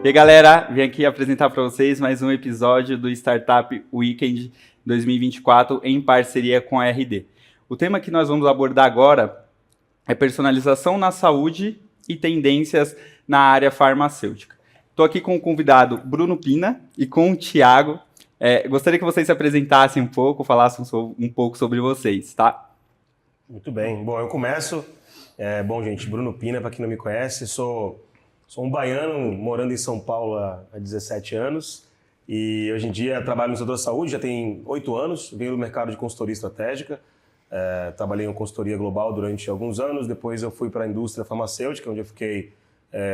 E aí, galera, vim aqui apresentar para vocês mais um episódio do Startup Weekend 2024 em parceria com a RD. O tema que nós vamos abordar agora é personalização na saúde e tendências na área farmacêutica. Estou aqui com o convidado Bruno Pina e com o Thiago. Gostaria que vocês se apresentassem um pouco, falassem um pouco sobre vocês, tá? Muito bem. Bom, eu começo. Bom, gente, Bruno Pina, para quem não me conhece, sou um baiano morando em São Paulo há 17 anos e hoje em dia trabalho no setor da saúde, já tem 8 anos, venho do mercado de consultoria estratégica, trabalhei em consultoria global durante alguns anos, depois eu fui para a indústria farmacêutica, onde eu fiquei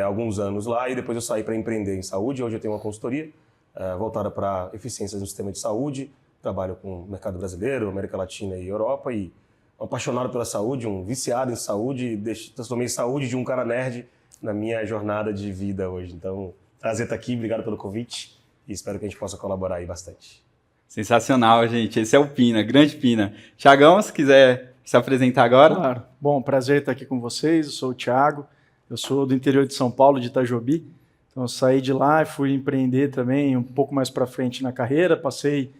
alguns anos lá e depois eu saí para empreender em saúde. Hoje eu tenho uma consultoria voltada para eficiências no sistema de saúde, trabalho com o mercado brasileiro, América Latina e Europa e um apaixonado pela saúde, um viciado em saúde, transformei saúde de um cara nerd na minha jornada de vida hoje. Então, prazer estar aqui, obrigado pelo convite e espero que a gente possa colaborar aí bastante. Sensacional, gente. Esse é o Pina, grande Pina. Thiagão, se quiser se apresentar agora. Claro. Bom, prazer estar aqui com vocês. Eu sou o Thiago, eu sou do interior de São Paulo, de Itajobi. Então, eu saí de lá e fui empreender também um pouco mais para frente na carreira. Passei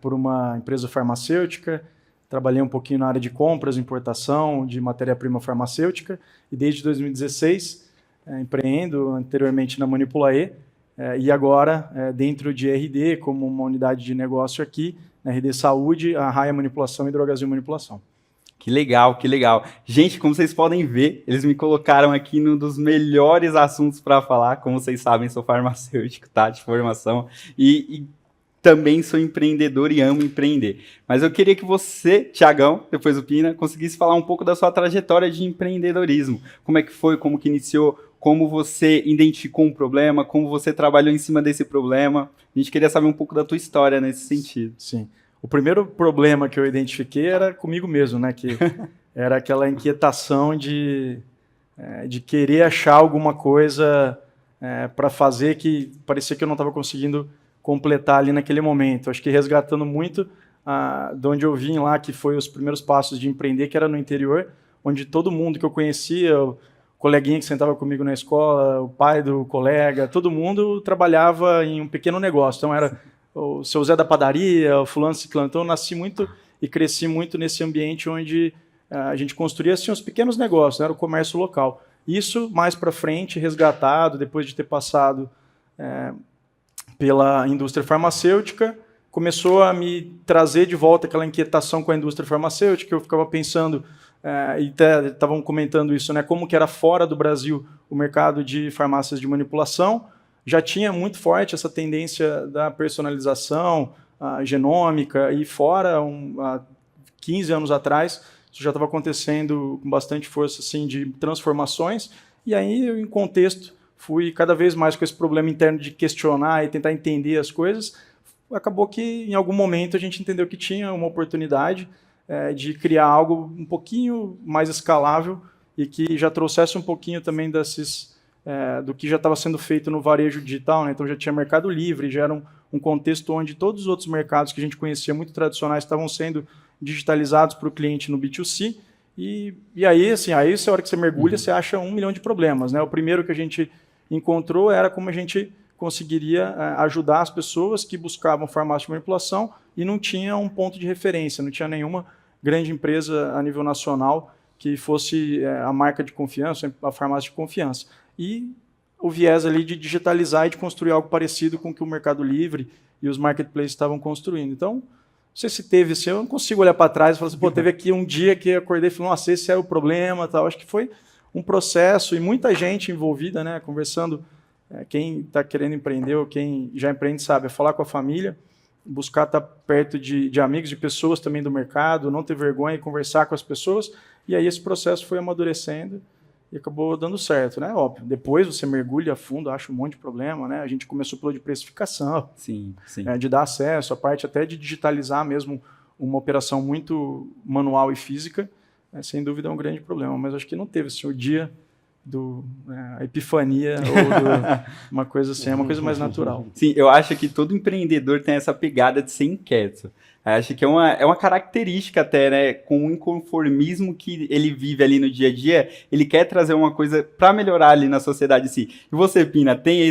por uma empresa farmacêutica, trabalhei um pouquinho na área de compras, importação de matéria-prima farmacêutica e desde 2016 empreendo anteriormente na Manipulaê e agora dentro de RD como uma unidade de negócio aqui, na RD Saúde, a Raia Manipulação e Drogazil Manipulação. Que legal, que legal. Gente, como vocês podem ver, eles me colocaram aqui num dos melhores assuntos para falar. Como vocês sabem, sou farmacêutico, tá? De formação e também sou empreendedor e amo empreender. Mas eu queria que você, Thiagão, depois o Pina, conseguisse falar um pouco da sua trajetória de empreendedorismo. Como é que foi, como que iniciou, como você identificou um problema, como você trabalhou em cima desse problema. A gente queria saber um pouco da tua história nesse sentido. Sim. O primeiro problema que eu identifiquei era comigo mesmo, né? Que era aquela inquietação de querer achar alguma coisa para fazer que parecia que eu não estava conseguindo completar ali naquele momento. Acho que resgatando muito de onde eu vim lá, que foi os primeiros passos de empreender, que era no interior, onde todo mundo que eu conhecia, o coleguinha que sentava comigo na escola, o pai do colega, todo mundo trabalhava em um pequeno negócio. Então era o seu Zé da padaria, o fulano ciclano. Então eu nasci muito e cresci muito nesse ambiente onde a gente construía assim, os pequenos negócios, né? Era o comércio local. Isso mais para frente, resgatado, depois de ter passado pela indústria farmacêutica, começou a me trazer de volta aquela inquietação com a indústria farmacêutica. Eu ficava pensando, e estavam comentando isso, né, como que era fora do Brasil o mercado de farmácias de manipulação. Já tinha muito forte essa tendência da personalização genômica, e fora, há 15 anos atrás, isso já estava acontecendo com bastante força assim, de transformações, e aí, em contexto, fui cada vez mais com esse problema interno de questionar e tentar entender as coisas. Acabou que, em algum momento, a gente entendeu que tinha uma oportunidade de criar algo um pouquinho mais escalável e que já trouxesse um pouquinho também do que já estava sendo feito no varejo digital, né? Então já tinha Mercado Livre, já era um contexto onde todos os outros mercados que a gente conhecia muito tradicionais estavam sendo digitalizados para o cliente no B2C. E aí, assim, a hora que você mergulha, você acha 1 milhão de problemas, né? O primeiro que a gente encontrou era como a gente conseguiria ajudar as pessoas que buscavam farmácia de manipulação e não tinha um ponto de referência, não tinha nenhuma grande empresa a nível nacional que fosse a marca de confiança, a farmácia de confiança. E o viés ali de digitalizar e de construir algo parecido com o que o Mercado Livre e os marketplaces estavam construindo. Então, não sei se teve assim, eu não consigo olhar para trás e falar assim, pô, teve aqui um dia que eu acordei e falei, nossa, esse é o problema, tal. Acho que foi um processo e muita gente envolvida, né, conversando. Quem está querendo empreender ou quem já empreende sabe, é falar com a família, buscar estar perto de amigos, de pessoas também do mercado, não ter vergonha e conversar com as pessoas. E aí esse processo foi amadurecendo e acabou dando certo, né? Óbvio, depois você mergulha a fundo, acha um monte de problema, né? A gente começou pelo de precificação, sim. De dar acesso, a parte até de digitalizar mesmo uma operação muito manual e física, sem dúvida é um grande problema, mas acho que não teve assim, o dia a epifania ou uma coisa assim, é uma coisa mais natural. Sim, eu acho que todo empreendedor tem essa pegada de ser inquieto. Eu acho que é uma característica até, né? Com o inconformismo que ele vive ali no dia a dia, ele quer trazer uma coisa para melhorar ali na sociedade em si. E você, Pina, tem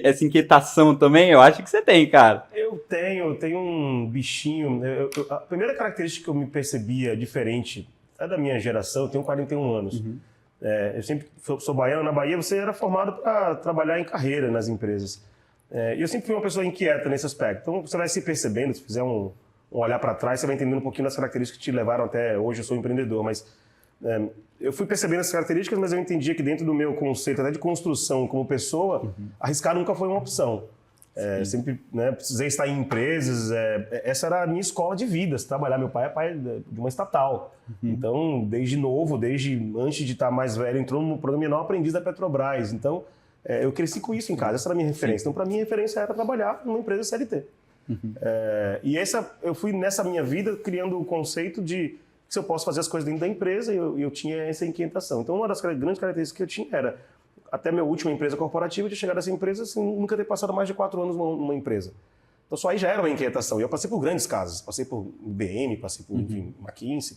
essa inquietação também? Eu acho que você tem, cara. Eu tenho um bichinho. A primeira característica que eu me percebia diferente é da minha geração, eu tenho 41 anos. Eu sempre sou baiano. Na Bahia você era formado para trabalhar em carreira nas empresas. E eu sempre fui uma pessoa inquieta nesse aspecto. Então você vai se percebendo, se fizer um olhar para trás, você vai entendendo um pouquinho das características que te levaram até hoje eu sou empreendedor. Mas eu fui percebendo essas características, mas eu entendia que dentro do meu conceito até de construção como pessoa, arriscar nunca foi uma opção. Sempre precisei estar em empresas, essa era a minha escola de vida, trabalhar. Meu pai é pai de uma estatal, então desde novo, desde antes de estar mais velho, entrou no programa Menor Aprendiz da Petrobras, então eu cresci com isso em casa, essa era a minha referência. Então para mim a referência era trabalhar numa empresa CLT. Eu fui nessa minha vida criando o conceito de que se eu posso fazer as coisas dentro da empresa, eu tinha essa inquietação. Então uma das grandes características que eu tinha era até minha última empresa corporativa, eu tinha chegado nessa empresa sem nunca ter passado mais de 4 anos numa empresa. Então só aí já era uma inquietação. E eu passei por grandes casas, passei por IBM, passei por enfim, McKinsey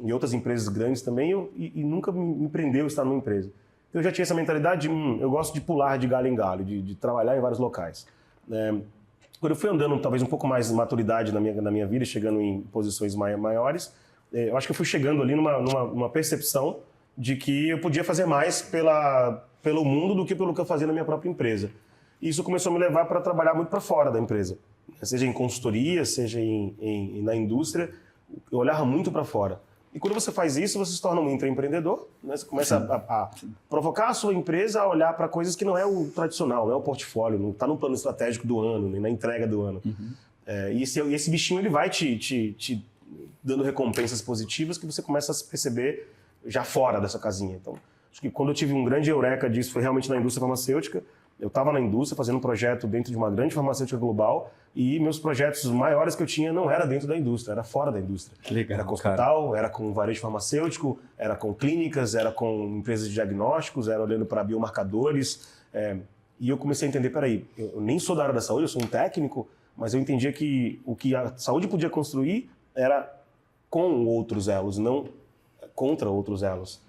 e outras empresas grandes também, e nunca me prendeu estar numa empresa. Então eu já tinha essa mentalidade de, eu gosto de pular de galho em galho, de trabalhar em vários locais. Quando eu fui andando talvez um pouco mais de maturidade na minha vida, chegando em posições maiores, eu acho que eu fui chegando ali numa percepção de que eu podia fazer mais pelo mundo do que pelo que eu fazia na minha própria empresa. E isso começou a me levar para trabalhar muito para fora da empresa. Seja em consultoria, seja na indústria, eu olhava muito para fora. E quando você faz isso, você se torna um intraempreendedor, né? Você começa a provocar a sua empresa a olhar para coisas que não é o tradicional, não é o portfólio, não está no plano estratégico do ano, nem na entrega do ano. E esse bichinho ele vai te dando recompensas positivas que você começa a se perceber já fora dessa casinha. Então, acho que quando eu tive um grande eureka disso foi realmente na indústria farmacêutica. Eu estava na indústria fazendo um projeto dentro de uma grande farmacêutica global e meus projetos maiores que eu tinha não era dentro da indústria, era fora da indústria. Que legal, era com hospital, era com varejo farmacêutico, era com clínicas, era com empresas de diagnósticos, era olhando para biomarcadores. E eu comecei a entender, peraí, eu nem sou da área da saúde, eu sou um técnico, mas eu entendia que o que a saúde podia construir era com outros elos, não contra outros elos.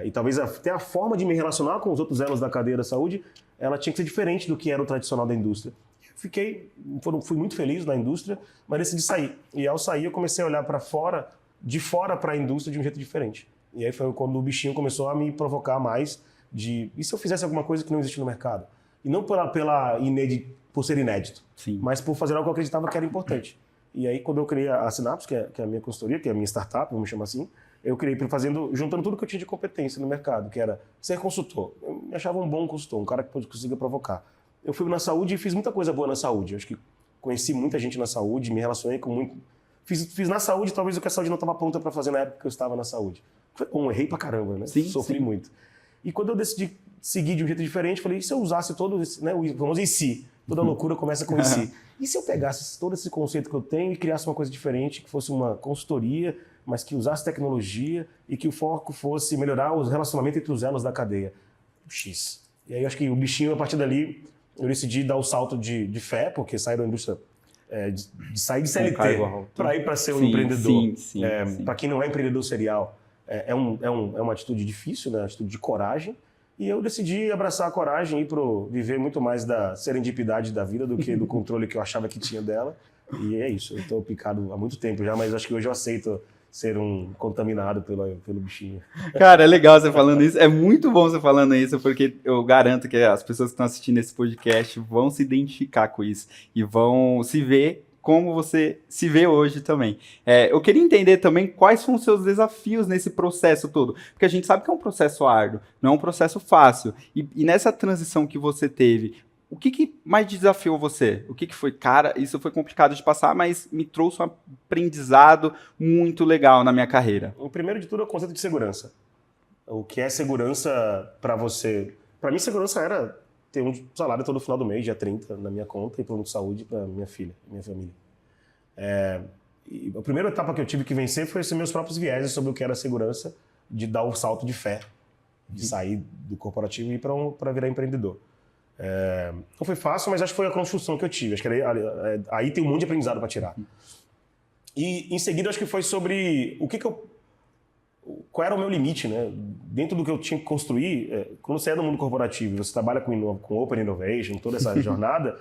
E talvez até a forma de me relacionar com os outros elos da cadeia da saúde, ela tinha que ser diferente do que era o tradicional da indústria. Fui muito feliz na indústria, mas decidi sair. E ao sair eu comecei a olhar para fora, de fora para a indústria de um jeito diferente. E aí foi quando o bichinho começou a me provocar mais e se eu fizesse alguma coisa que não existia no mercado? E não por ser inédito, Sim. mas por fazer algo que eu acreditava que era importante. E aí quando eu criei a Synapse, que é a minha consultoria, que é a minha startup, vamos chamar assim, eu criei juntando tudo que eu tinha de competência no mercado, que era ser consultor. Eu me achava um bom consultor, um cara que consiga provocar. Eu fui na saúde e fiz muita coisa boa na saúde. Eu acho que conheci muita gente na saúde, me relacionei com muito... Fiz na saúde talvez o que a saúde não estava pronta para fazer na época que eu estava na saúde. Foi bom, errei pra caramba, né? Sim, Sofri sim. muito. E quando eu decidi seguir de um jeito diferente, falei, e se eu usasse todo esse, né, o famoso e se? Toda loucura começa com e se. E se eu pegasse todo esse conceito que eu tenho e criasse uma coisa diferente, que fosse uma consultoria, mas que usasse tecnologia e que o foco fosse melhorar os relacionamentos entre os elos da cadeia? X. E aí eu acho que o bichinho, a partir dali, eu decidi dar o salto de fé, porque sair da indústria, de sair de CLT para ir para ser um empreendedor. Sim. Para quem não é empreendedor serial, é uma atitude difícil, né? Uma atitude de coragem. E eu decidi abraçar a coragem e viver muito mais da serendipidade da vida do que do controle que eu achava que tinha dela. E é isso, eu estou picado há muito tempo já, mas acho que hoje eu aceito ser um contaminado pelo bichinho. Cara, é legal você falando isso. É muito bom você falando isso, porque eu garanto que as pessoas que estão assistindo esse podcast vão se identificar com isso e vão se ver como você se vê hoje também. Eu queria entender também quais são os seus desafios nesse processo todo, porque a gente sabe que é um processo árduo, não é um processo fácil. E nessa transição que você teve, o que mais desafiou você? O que foi? Cara, isso foi complicado de passar, mas me trouxe um aprendizado muito legal na minha carreira. O primeiro de tudo é o conceito de segurança. O que é segurança para você? Para mim, segurança era ter um salário todo final do mês, dia 30, na minha conta e plano de saúde para minha filha, minha família. E a primeira etapa que eu tive que vencer foi ser meus próprios vieses sobre o que era segurança, de dar o salto de fé. de sair do corporativo e ir para virar empreendedor. Não foi fácil, mas acho que foi a construção que eu tive. Acho que aí tem um monte de aprendizado para tirar. E em seguida acho que foi sobre qual era o meu limite, né? Dentro do que eu tinha que construir. Quando você é do mundo corporativo, você trabalha com Open Innovation, toda essa jornada,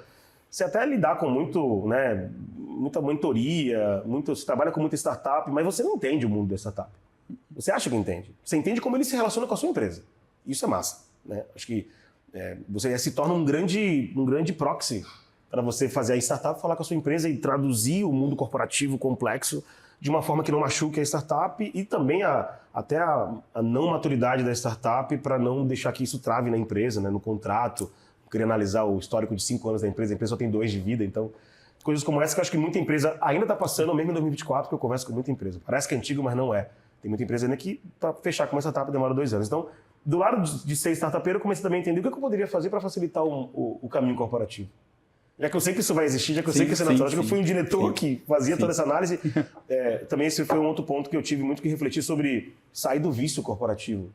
você até lidar com muita mentoria, você trabalha com muita startup, mas você não entende o mundo da startup. Você acha que entende. Você entende como ele se relaciona com a sua empresa. Isso é massa, né? Acho que você se torna um grande proxy para você fazer a startup falar com a sua empresa e traduzir o mundo corporativo complexo de uma forma que não machuque a startup e também até a não maturidade da startup para não deixar que isso trave na empresa, né, no contrato. Eu queria analisar o histórico de 5 anos da empresa, a empresa só tem 2 de vida, então coisas como essa que eu acho que muita empresa ainda está passando, mesmo em 2024, que eu converso com muita empresa. Parece que é antigo, mas não é. Tem muita empresa ainda que para fechar com uma startup demora 2 anos. Então, do lado de ser startupeiro, eu comecei também a entender o que eu poderia fazer para facilitar o caminho corporativo. Já que eu sei que isso vai existir, já que eu sei que isso é natural, já que eu fui um diretor que fazia toda essa análise, também esse foi um outro ponto que eu tive muito que refletir sobre sair do vício corporativo.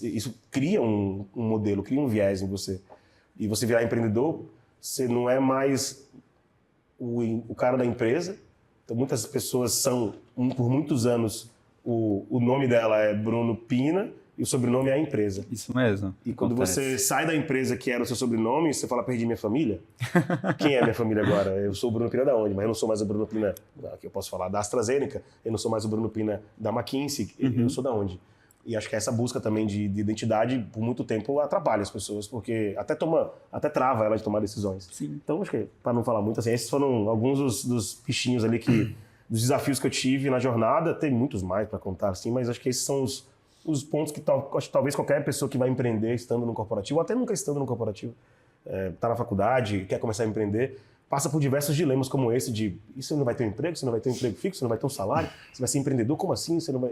Isso cria um modelo, cria um viés em você. E você virar empreendedor, você não é mais o cara da empresa. Então, muitas pessoas por muitos anos, o nome dela é Bruno Pina, e o sobrenome é a empresa. Isso mesmo. E quando você sai da empresa que era o seu sobrenome, você fala, perdi minha família. Quem é minha família agora? Eu sou o Bruno Pina da onde? Mas eu não sou mais o Bruno Pina, que eu posso falar, da AstraZeneca. Eu não sou mais o Bruno Pina da McKinsey. Eu sou da onde? E acho que essa busca também de identidade, por muito tempo, atrapalha as pessoas, porque até trava ela de tomar decisões. Sim. Então, acho que, para não falar muito assim, esses foram alguns dos bichinhos ali dos desafios que eu tive na jornada. Tem muitos mais para contar, assim, mas acho que esses são os pontos que acho que talvez qualquer pessoa que vai empreender estando no corporativo, ou até nunca estando no corporativo, está na faculdade, quer começar a empreender, passa por diversos dilemas como esse de você não vai ter um emprego, você não vai ter um emprego fixo, você não vai ter um salário, você vai ser empreendedor, como assim? Você não vai...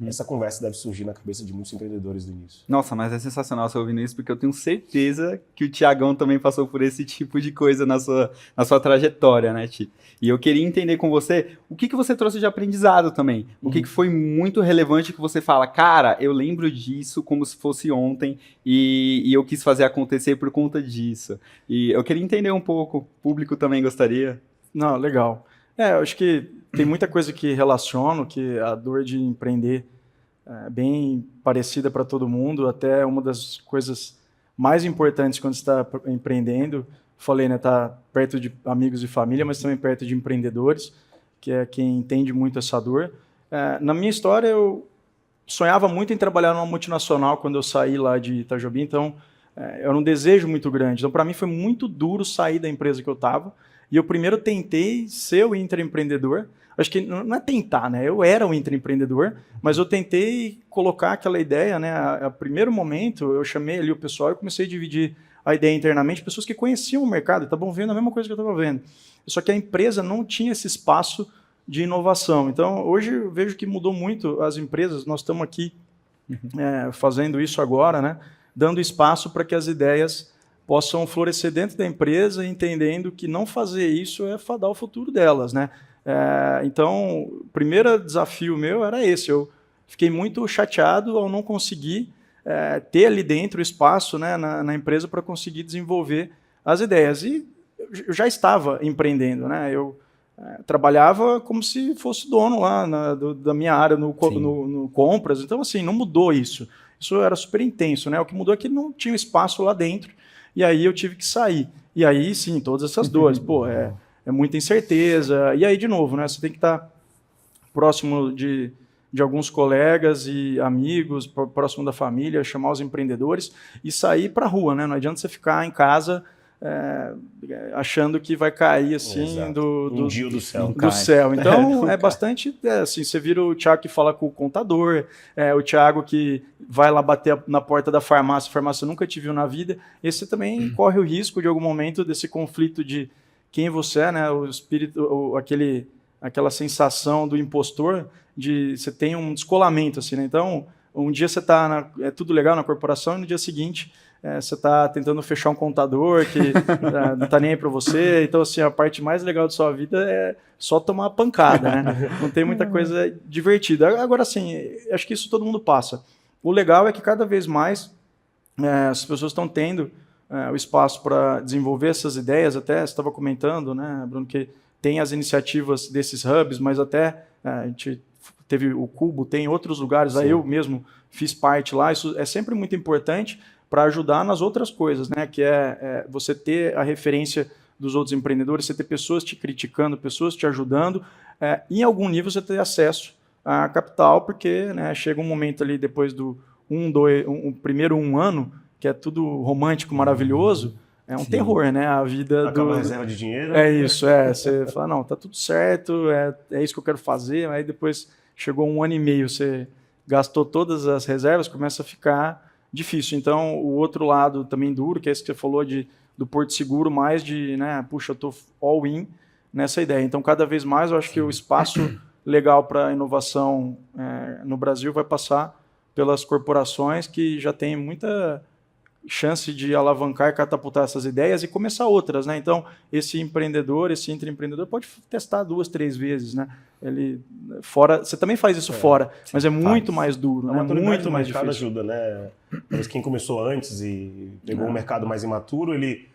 Essa conversa deve surgir na cabeça de muitos empreendedores do início. Nossa, mas é sensacional você ouvindo isso, porque eu tenho certeza que o Thiagão também passou por esse tipo de coisa na sua trajetória, né, Ti? E eu queria entender com você o que você trouxe de aprendizado também. O que foi muito relevante que você fala, cara, eu lembro disso como se fosse ontem e eu quis fazer acontecer por conta disso. E eu queria entender um pouco, o público também gostaria. Não, legal. Eu acho que tem muita coisa que relaciono, que a dor de empreender é bem parecida para todo mundo, até uma das coisas mais importantes quando você está empreendendo, falei, né, tá perto de amigos e família, mas também perto de empreendedores, que é quem entende muito essa dor. Na minha história, eu sonhava muito em trabalhar numa multinacional quando eu saí lá de Itajobi, então era um desejo muito grande. Então, para mim, foi muito duro sair da empresa que eu estava. E eu primeiro tentei ser o intraempreendedor. Acho que não é tentar, né? Eu era o intraempreendedor, mas eu tentei colocar aquela ideia, né? A primeiro momento, eu chamei ali o pessoal e comecei a dividir a ideia internamente, pessoas que conheciam o mercado, estavam vendo a mesma coisa que eu estava vendo. Só que a empresa não tinha esse espaço de inovação. Então, hoje eu vejo que mudou muito as empresas. Nós estamos aqui fazendo isso agora, né? Dando espaço para que as ideias possam florescer dentro da empresa, entendendo que não fazer isso é fadar o futuro delas, né? Então, o primeiro desafio meu era esse. Eu fiquei muito chateado ao não conseguir ter ali dentro o espaço, né, na empresa para conseguir desenvolver as ideias. E eu já estava empreendendo, né? Eu trabalhava como se fosse dono lá da minha área no compras. Então, assim, não mudou isso. Isso era super intenso, né? O que mudou é que não tinha espaço lá dentro. E aí eu tive que sair. E aí, sim, todas essas dores. Pô, é muita incerteza. E aí, de novo, né? Você tem que estar próximo de alguns colegas e amigos, próximo da família, chamar os empreendedores e sair para a rua, né? Não adianta você ficar em casa achando que vai cair assim um dia do céu. Do céu. Então, bastante assim, você vira o Thiago que fala com o contador, o Thiago que vai lá bater na porta da farmácia, a farmácia nunca te viu na vida. Esse também corre o risco de algum momento desse conflito de quem você é, né? O espírito, aquela sensação do impostor, de você tem um descolamento assim, né? Então, um dia você está tudo legal na corporação e no dia seguinte você está tentando fechar um contador que não está nem aí para você. Então, assim, a parte mais legal da sua vida é só tomar pancada, né? Não tem muita coisa divertida. Agora, assim, acho que isso todo mundo passa. O legal é que cada vez mais as pessoas estão tendo o espaço para desenvolver essas ideias. Até você estava comentando, né, Bruno, que tem as iniciativas desses hubs, mas até a gente teve o Cubo, tem outros lugares, aí eu mesmo fiz parte lá. Isso é sempre muito importante para ajudar nas outras coisas, né, que é você ter a referência dos outros empreendedores, você ter pessoas te criticando, pessoas te ajudando, em algum nível você ter acesso a capital, porque, né, chega um momento ali depois do primeiro ano, que é tudo romântico, maravilhoso, é um terror, né? A vida Acaba a reserva de dinheiro. É isso, você fala, não, tá tudo certo, é isso que eu quero fazer, aí depois chegou 1 ano e meio, você gastou todas as reservas, começa a ficar difícil. Então, o outro lado também duro, que é isso que você falou do Porto Seguro, mais de, né, puxa, eu tô all in nessa ideia. Então, cada vez mais, eu acho que o espaço legal para a inovação no Brasil vai passar pelas corporações que já têm muita chance de alavancar e catapultar essas ideias e começar outras, né? Então, esse intraempreendedor pode testar 2, 3 vezes, né? Você também faz isso fora, mas é muito mais duro, né? Muito mais difícil. O mercado ajuda, né? Talvez quem começou antes e pegou um mercado mais imaturo, ele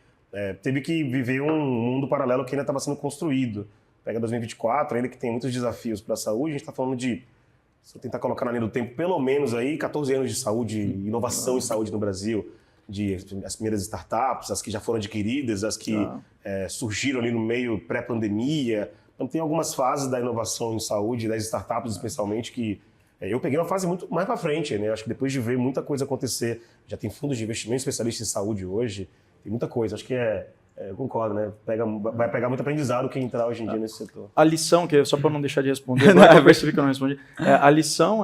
teve que viver um mundo paralelo que ainda estava sendo construído. Pega 2024, ainda que tem muitos desafios para a saúde, a gente está falando de, se eu tentar colocar na linha do tempo, pelo menos aí 14 anos de saúde, inovação em saúde no Brasil, as primeiras startups, as que já foram adquiridas, as que surgiram ali no meio pré-pandemia. Então tem algumas fases da inovação em saúde, das startups especialmente, que eu peguei uma fase muito mais para frente, né? Acho que depois de ver muita coisa acontecer, já tem fundos de investimento especialistas em saúde hoje, tem muita coisa, acho que eu concordo, né? Vai pegar muito aprendizado quem entrar hoje em dia nesse setor. A lição, que só para não deixar de responder, agora eu percebi que eu não respondi. A lição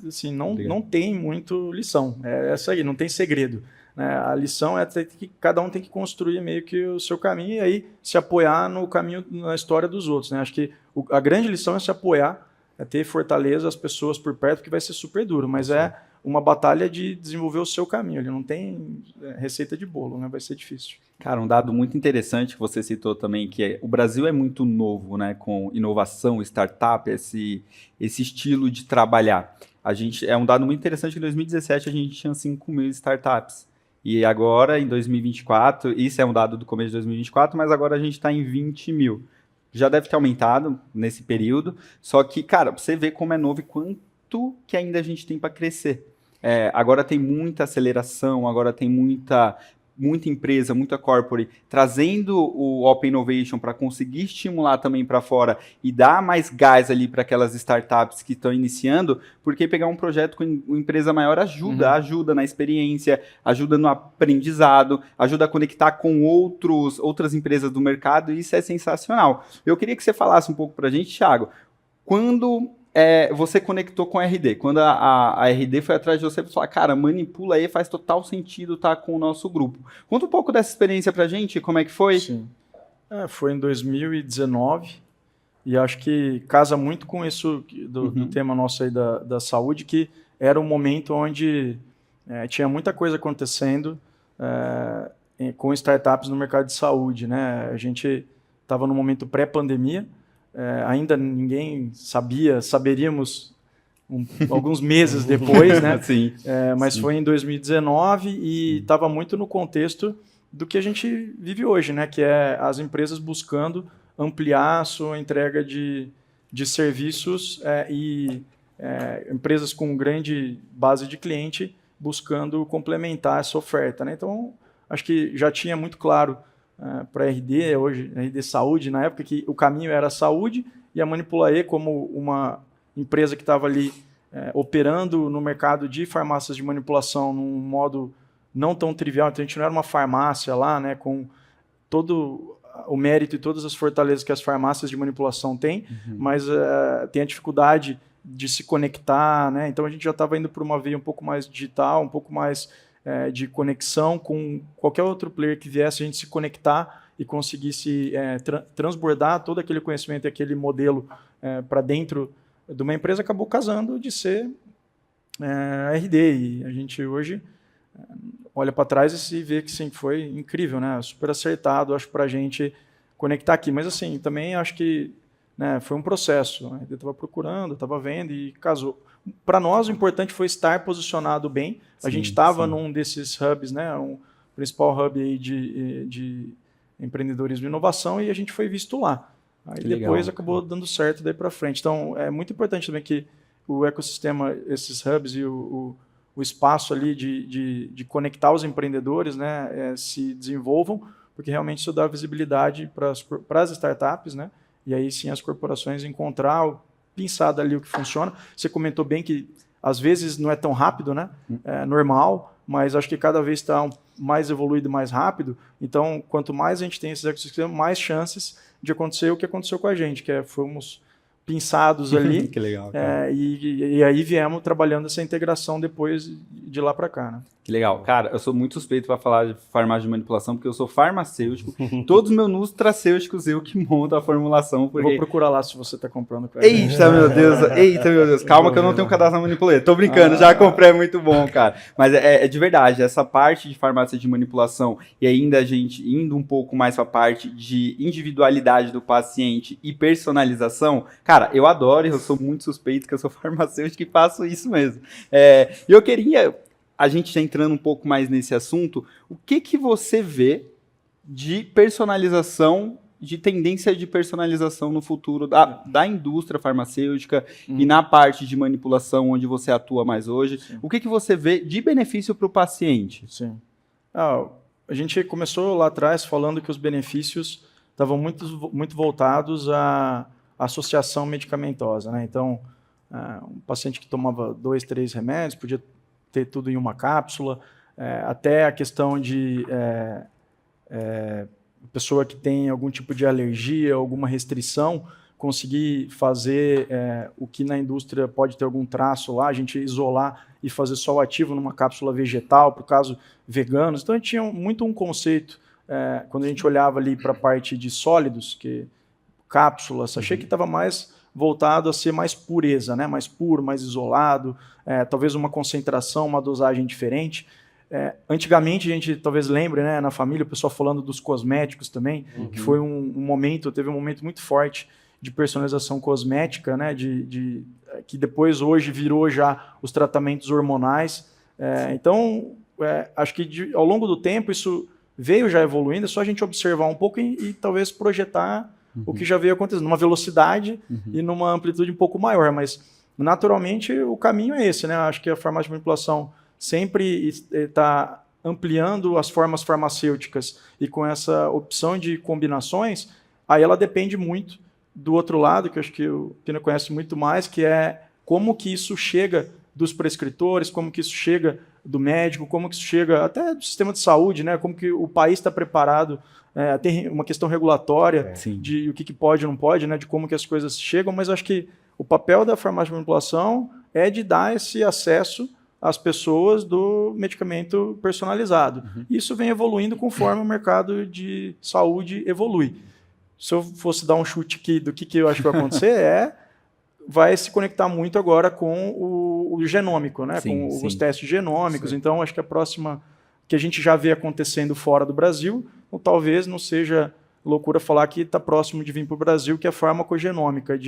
assim, não tem muito lição. É essa aí, não tem segredo. A lição que cada um tem que construir meio que o seu caminho e aí se apoiar no caminho, na história dos outros, né? Acho que a grande lição é se apoiar, é ter fortaleza, as pessoas por perto, que vai ser super duro, mas é uma batalha de desenvolver o seu caminho. Ele não tem receita de bolo, né? Vai ser difícil. Cara, um dado muito interessante que você citou também, que o Brasil é muito novo, né, com inovação, startup, esse estilo de trabalhar. É um dado muito interessante que em 2017 a gente tinha 5.000 startups. E agora, em 2024, isso é um dado do começo de 2024, mas agora a gente está em 20.000. Já deve ter aumentado nesse período, só que, cara, você vê como é novo e quanto que ainda a gente tem para crescer. Agora tem muita aceleração, agora tem muita empresa, muita corporate, trazendo o Open Innovation para conseguir estimular também para fora e dar mais gás ali para aquelas startups que estão iniciando, porque pegar um projeto com uma empresa maior ajuda na experiência, ajuda no aprendizado, ajuda a conectar com outras empresas do mercado, e isso é sensacional. Eu queria que você falasse um pouco para a gente, Thiago, quando você conectou com a RD, quando a RD foi atrás de você e falou, cara, manipula aí, faz total sentido estar com o nosso grupo. Conta um pouco dessa experiência pra gente, como é que foi? Sim. Foi em 2019 e acho que casa muito com isso do tema nosso aí da saúde, que era um momento onde tinha muita coisa acontecendo com startups no mercado de saúde, né? A gente estava no momento pré-pandemia, ainda ninguém saberíamos alguns meses depois, né? Sim, mas sim. Foi em 2019 e estava muito no contexto do que a gente vive hoje, né? Que é as empresas buscando ampliar a sua entrega de serviços e empresas com grande base de cliente buscando complementar essa oferta, né? Então, acho que já tinha muito claro para a RD, hoje a RD Saúde, na época que o caminho era a saúde, e a Manipula-E como uma empresa que estava ali operando no mercado de farmácias de manipulação num modo não tão trivial. Então a gente não era uma farmácia lá, né, com todo o mérito e todas as fortalezas que as farmácias de manipulação têm, mas tem a dificuldade de se conectar, né? Então a gente já estava indo por uma veia um pouco mais digital, um pouco mais de conexão com qualquer outro player que viesse, a gente se conectar e conseguisse transbordar todo aquele conhecimento e aquele modelo para dentro de uma empresa, acabou casando de ser a RD. E a gente hoje olha para trás e vê que sim, foi incrível, né? Super acertado, acho, para a gente conectar aqui. Mas assim, também acho que né? Foi um processo. Eu estava procurando, estava vendo e casou. Para nós, o importante foi estar posicionado bem. A gente estava num desses hubs, né? Um principal hub aí de empreendedorismo e inovação, e a gente foi visto lá. Aí depois acabou dando certo daí para frente. Então, é muito importante também que o ecossistema, esses hubs e o espaço ali de conectar os empreendedores, né, se desenvolvam, porque realmente isso dá visibilidade para as startups, né? E aí sim as corporações encontrar, pensar ali o que funciona. Você comentou bem que às vezes não é tão rápido, né? É normal, mas acho que cada vez está mais evoluído, mais rápido. Então, quanto mais a gente tem esses ecossistemas, mais chances de acontecer o que aconteceu com a gente, que fomos pinçados ali. Que legal. E aí viemos trabalhando essa integração depois de lá para cá, né? Que legal. Cara, eu sou muito suspeito para falar de farmácia de manipulação, porque eu sou farmacêutico. Todos os meus nutracêuticos eu que monto a formulação. Porque... Eu vou procurar lá se você está comprando com Eita, meu Deus. Eita, meu Deus. Calma que eu não tenho cadastro na Manipulê. Tô brincando, já comprei, é muito bom, cara. Mas é de verdade, essa parte de farmácia de manipulação e ainda a gente indo um pouco mais para a parte de individualidade do paciente e personalização, cara, eu adoro e eu sou muito suspeito que eu sou farmacêutico e faço isso mesmo. E eu queria... A gente já entrando um pouco mais nesse assunto, o que você vê de personalização, de tendência de personalização no futuro da indústria farmacêutica e na parte de manipulação onde você atua mais hoje? Sim. O que você vê de benefício para o paciente? Sim. A gente começou lá atrás falando que os benefícios estavam muito voltados à associação medicamentosa, né? Então, um paciente que tomava 2, 3 remédios podia ter tudo em uma cápsula, até a questão de pessoa que tem algum tipo de alergia, alguma restrição, conseguir fazer o que na indústria pode ter algum traço lá, a gente isolar e fazer só o ativo numa cápsula vegetal, por caso veganos. Então a gente tinha muito um conceito, quando a gente olhava ali para a parte de sólidos, que cápsulas, achei que estava mais voltado a ser mais pureza, né? Mais puro, mais isolado, talvez uma concentração, uma dosagem diferente. Antigamente, a gente talvez lembre, né, na família, o pessoal falando dos cosméticos também, que foi teve um momento muito forte de personalização cosmética, né, que depois hoje virou já os tratamentos hormonais. Então, acho que ao longo do tempo isso veio já evoluindo, é só a gente observar um pouco e talvez projetar o que já veio acontecendo, numa velocidade e numa amplitude um pouco maior, mas naturalmente o caminho é esse, né? Acho que a farmácia de manipulação sempre está ampliando as formas farmacêuticas e com essa opção de combinações, aí ela depende muito do outro lado, que eu acho que o Pina conhece muito mais, que é como que isso chega dos prescritores, como que isso chega do médico, como que isso chega até do sistema de saúde, né? Como que o país está preparado. Tem uma questão regulatória de o que pode e não pode, né? De como que as coisas chegam, mas acho que o papel da farmácia de manipulação é de dar esse acesso às pessoas do medicamento personalizado. Isso vem evoluindo conforme o mercado de saúde evolui. Se eu fosse dar um chute aqui do que eu acho que vai acontecer, vai se conectar muito agora com o genômico, né? Com os testes genômicos. Então, acho que a próxima que a gente já vê acontecendo fora do Brasil, ou talvez não seja loucura falar que está próximo de vir para o Brasil, que é a farmacogenômica,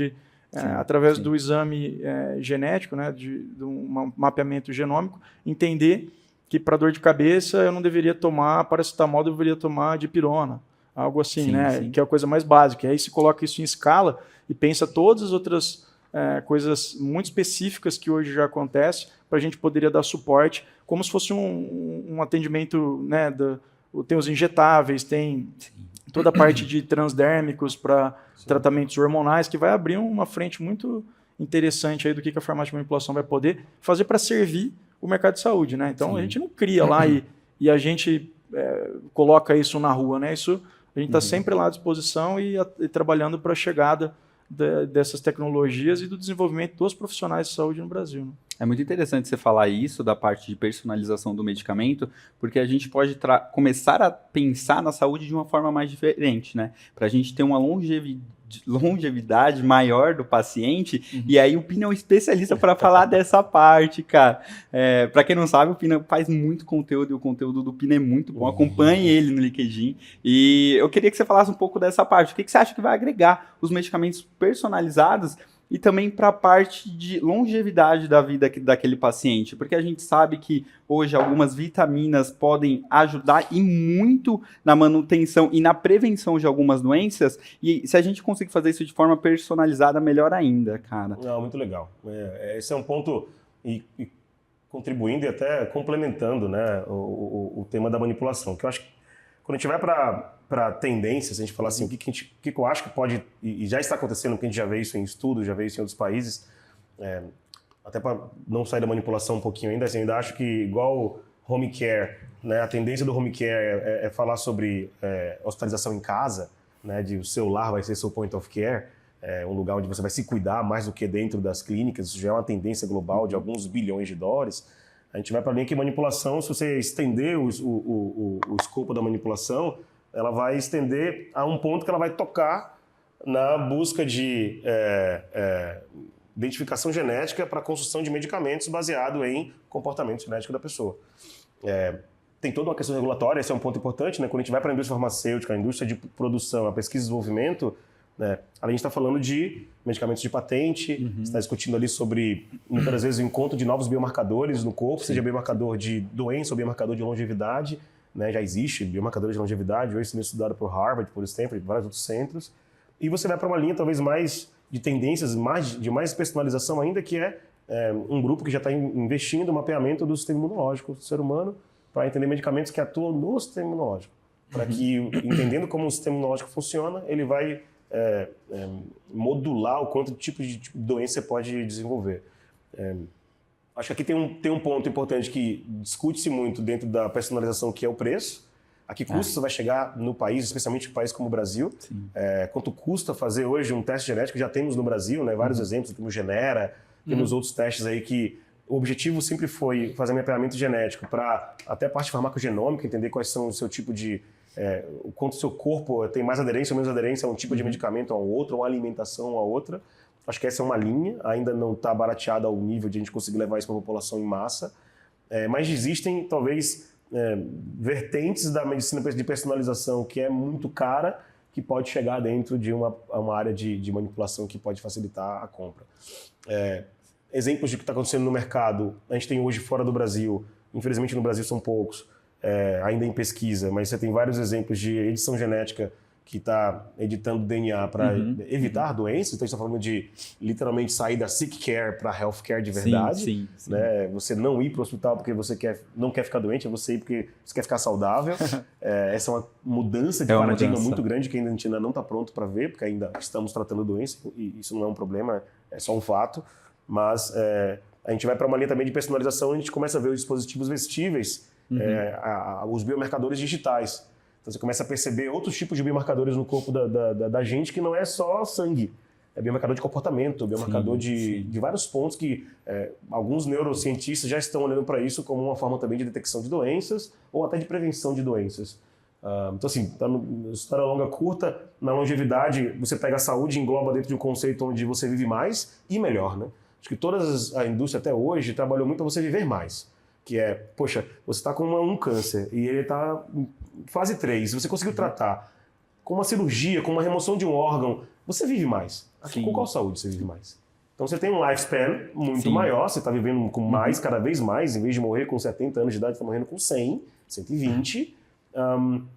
através do exame genético, né, de um mapeamento genômico, entender que para dor de cabeça eu não deveria tomar paracetamol, eu deveria tomar dipirona, algo assim, né, que é a coisa mais básica. E aí se coloca isso em escala e pensa todas as outras coisas muito específicas que hoje já acontecem, para a gente poderia dar suporte, como se fosse um atendimento, né, tem os injetáveis, tem toda a parte de transdérmicos para tratamentos hormonais, que vai abrir uma frente muito interessante aí do que a farmácia de manipulação vai poder fazer para servir o mercado de saúde, né? Então a gente não cria lá e a gente coloca isso na rua, né? Isso a gente está sempre lá à disposição e trabalhando para a chegada dessas tecnologias e do desenvolvimento dos profissionais de saúde no Brasil, né? É muito interessante você falar isso da parte de personalização do medicamento, porque a gente pode começar a pensar na saúde de uma forma mais diferente, né? Para a gente ter uma longevidade maior do paciente, e aí o Pina é um especialista para falar dessa parte, cara. Para quem não sabe, o Pina faz muito conteúdo e o conteúdo do Pina é muito bom. Acompanhe ele no LinkedIn. E eu queria que você falasse um pouco dessa parte. O que você acha que vai agregar os medicamentos personalizados e também para a parte de longevidade da vida daquele paciente, porque a gente sabe que hoje algumas vitaminas podem ajudar e muito na manutenção e na prevenção de algumas doenças, e se a gente conseguir fazer isso de forma personalizada, melhor ainda, cara. Não, muito legal. Esse é um ponto, e contribuindo e até complementando, né, o tema da manipulação, que eu acho que quando a gente vai para tendências, a gente fala assim, o que eu acho que pode, e já está acontecendo, porque a gente já vê isso em estudos, já vê isso em outros países, até para não sair da manipulação um pouquinho ainda, assim, eu ainda acho que igual home care, né, a tendência do home care é falar sobre hospitalização em casa, né, de o seu lar vai ser seu point of care, um lugar onde você vai se cuidar mais do que dentro das clínicas, isso já é uma tendência global de alguns bilhões de dólares. A gente vai para a linha que manipulação, se você estender o escopo da manipulação, ela vai estender a um ponto que ela vai tocar na busca de identificação genética para a construção de medicamentos baseado em comportamento genético da pessoa. Tem toda uma questão regulatória, esse é um ponto importante, né? Quando a gente vai para a indústria farmacêutica, a indústria de produção, a pesquisa e desenvolvimento, né? A gente está falando de medicamentos de patente, está discutindo ali sobre, muitas vezes, o encontro de novos biomarcadores no corpo, seja biomarcador de doença ou biomarcador de longevidade, né? Já existe biomarcadores de longevidade, hoje sendo estudado por Harvard, por Stanford, vários outros centros. E você vai para uma linha talvez mais de tendências, de mais personalização ainda, que é um grupo que já está investindo no mapeamento do sistema imunológico do ser humano para entender medicamentos que atuam no sistema imunológico. Para que, entendendo como o sistema imunológico funciona, ele vai modular o quanto tipo de doença você pode desenvolver. Acho que aqui tem um ponto importante que discute-se muito dentro da personalização, que é o preço. A que custo você vai chegar no país, especialmente em um país como o Brasil. Quanto custa fazer hoje um teste genético? Já temos no Brasil, né, vários exemplos, temos Genera, temos outros testes aí que o objetivo sempre foi fazer mapeamento genético para até a parte farmacogenômica, entender quais são o seu tipo de... o quanto o seu corpo tem mais aderência ou menos aderência a um tipo de medicamento a um outro, ou uma alimentação a outra. Acho que essa é uma linha, ainda não está barateada ao nível de a gente conseguir levar isso para a população em massa, mas existem talvez vertentes da medicina de personalização que é muito cara, que pode chegar dentro de uma área de manipulação que pode facilitar a compra. Exemplos de que está acontecendo no mercado, a gente tem hoje fora do Brasil, infelizmente no Brasil são poucos, ainda em pesquisa, mas você tem vários exemplos de edição genética que está editando DNA para evitar doenças. Então, a gente está falando de literalmente sair da sick care para health care de verdade. Sim. Né? Você não ir para o hospital porque você não quer ficar doente, é você ir porque você quer ficar saudável. Essa é uma mudança de paradigma muito grande que ainda a gente ainda não está pronto para ver, porque ainda estamos tratando doença e isso não é um problema, é só um fato. Mas a gente vai para uma linha também de personalização, onde a gente começa a ver os dispositivos vestíveis, os biomarcadores digitais. Então você começa a perceber outros tipos de biomarcadores no corpo da gente que não é só sangue. É biomarcador de comportamento, biomarcador de vários pontos que alguns neurocientistas já estão olhando para isso como uma forma também de detecção de doenças ou até de prevenção de doenças. Então assim, história longa, curta, na longevidade você pega a saúde e engloba dentro de um conceito onde você vive mais e melhor, né? Acho que a indústria até hoje trabalhou muito para você viver mais. Que poxa, você está com um câncer e ele está em fase 3, você conseguiu tratar com uma cirurgia, com uma remoção de um órgão, você vive mais. Aqui, com qual saúde você vive mais? Então você tem um lifespan muito maior, você está vivendo com mais, cada vez mais, em vez de morrer com 70 anos de idade, você está morrendo com 100, 120.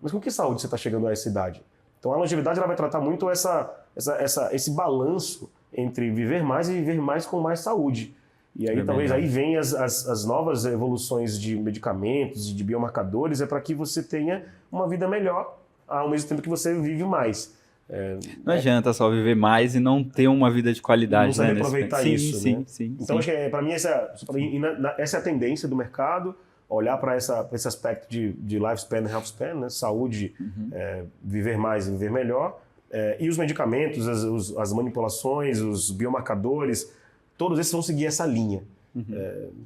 Mas com que saúde você está chegando a essa idade? Então a longevidade ela vai tratar muito esse balanço entre viver mais e viver mais com mais saúde. E aí talvez aí venham as novas evoluções de medicamentos e de biomarcadores, para que você tenha uma vida melhor ao mesmo tempo que você vive mais. Não adianta só viver mais e não ter uma vida de qualidade. Não saber aproveitar isso. Né? Sim. Então acho que para mim essa é a tendência do mercado, olhar para esse aspecto de lifespan, healthspan, né? Saúde, viver mais e viver melhor. E os medicamentos, as manipulações, os biomarcadores, todos esses vão seguir essa linha.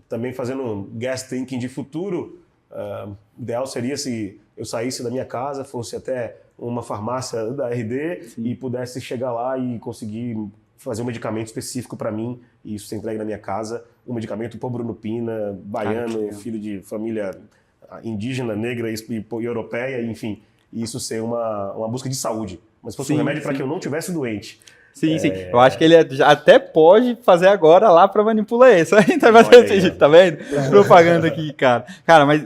Também fazendo gas thinking de futuro, o ideal seria se eu saísse da minha casa, fosse até uma farmácia da RD e pudesse chegar lá e conseguir fazer um medicamento específico para mim e isso ser entregue na minha casa, um medicamento por Bruno Pina, baiano, filho de família indígena, negra e europeia, enfim, e isso ser uma busca de saúde. Mas se fosse um remédio para que eu não tivesse doente. Sim. Eu acho que ele até pode fazer agora lá para manipular isso. Aí tá fazendo, tá vendo? Propaganda aqui, cara. Cara, mas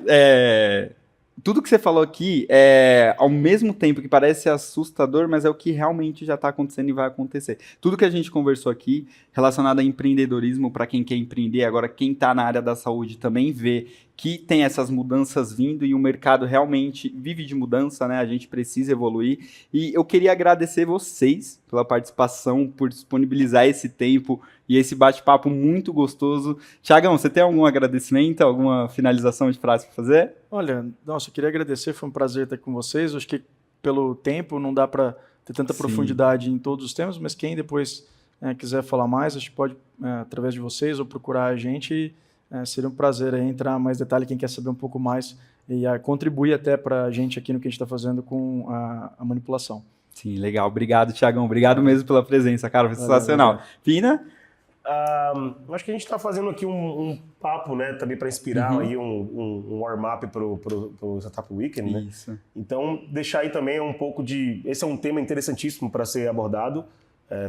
tudo que você falou aqui ao mesmo tempo que parece assustador, mas é o que realmente já está acontecendo e vai acontecer. Tudo que a gente conversou aqui relacionado a empreendedorismo para quem quer empreender, agora quem está na área da saúde também vê que tem essas mudanças vindo e o mercado realmente vive de mudança, né? A gente precisa evoluir. E eu queria agradecer vocês pela participação, por disponibilizar esse tempo e esse bate-papo muito gostoso. Thiagão, você tem algum agradecimento, alguma finalização de frase para fazer? Olha, nossa, eu queria agradecer, foi um prazer estar com vocês. Acho que pelo tempo não dá para ter tanta profundidade em todos os temas, mas quem depois quiser falar mais, acho que pode, através de vocês, ou procurar a gente. Seria um prazer aí entrar mais detalhe, quem quer saber um pouco mais e contribuir até para a gente aqui no que a gente está fazendo com a manipulação. Sim, legal. Obrigado, Thiagão. Obrigado mesmo pela presença, cara. Foi sensacional. Pina? Acho que a gente está fazendo aqui um papo, né, também para inspirar aí um warm-up para o Startup Weekend, né? Isso. Então, deixar aí também um pouco de... Esse é um tema interessantíssimo para ser abordado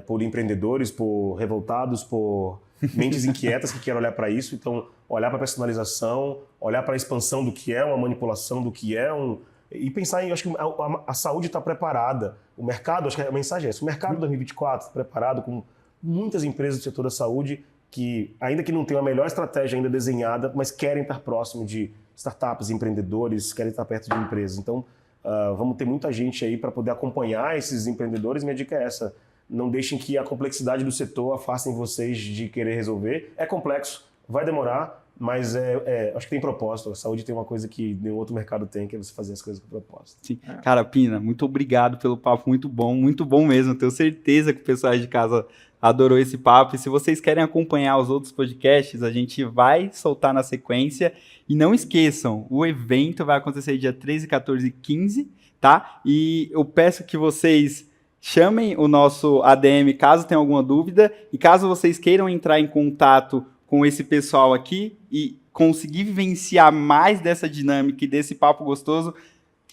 por empreendedores, por revoltados, por mentes inquietas que querem olhar para isso. Então, olhar para a personalização, olhar para a expansão do que é uma manipulação, do que é e pensar em, acho que a saúde está preparada. O mercado, acho que a mensagem é essa, o mercado 2024 está preparado com muitas empresas do setor da saúde que, ainda que não tenham a melhor estratégia ainda desenhada, mas querem estar próximo de startups, empreendedores, querem estar perto de empresas. Então, vamos ter muita gente aí para poder acompanhar esses empreendedores. Minha dica é essa, não deixem que a complexidade do setor afastem vocês de querer resolver. É complexo, vai demorar, mas acho que tem propósito. A saúde tem uma coisa que nenhum outro mercado tem, que é você fazer as coisas com propósito. Sim. Cara, Pina, muito obrigado pelo papo, muito bom mesmo. Tenho certeza que o pessoal aí de casa adorou esse papo. E se vocês querem acompanhar os outros podcasts, a gente vai soltar na sequência. E não esqueçam, o evento vai acontecer dia 13, 14 e 15, tá? E eu peço que vocês chamem o nosso ADM caso tenham alguma dúvida. E caso vocês queiram entrar em contato com esse pessoal aqui e conseguir vivenciar mais dessa dinâmica e desse papo gostoso,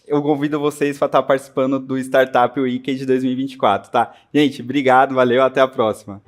eu convido vocês para estar participando do Startup Weekend 2024, tá? Gente, obrigado, valeu, até a próxima.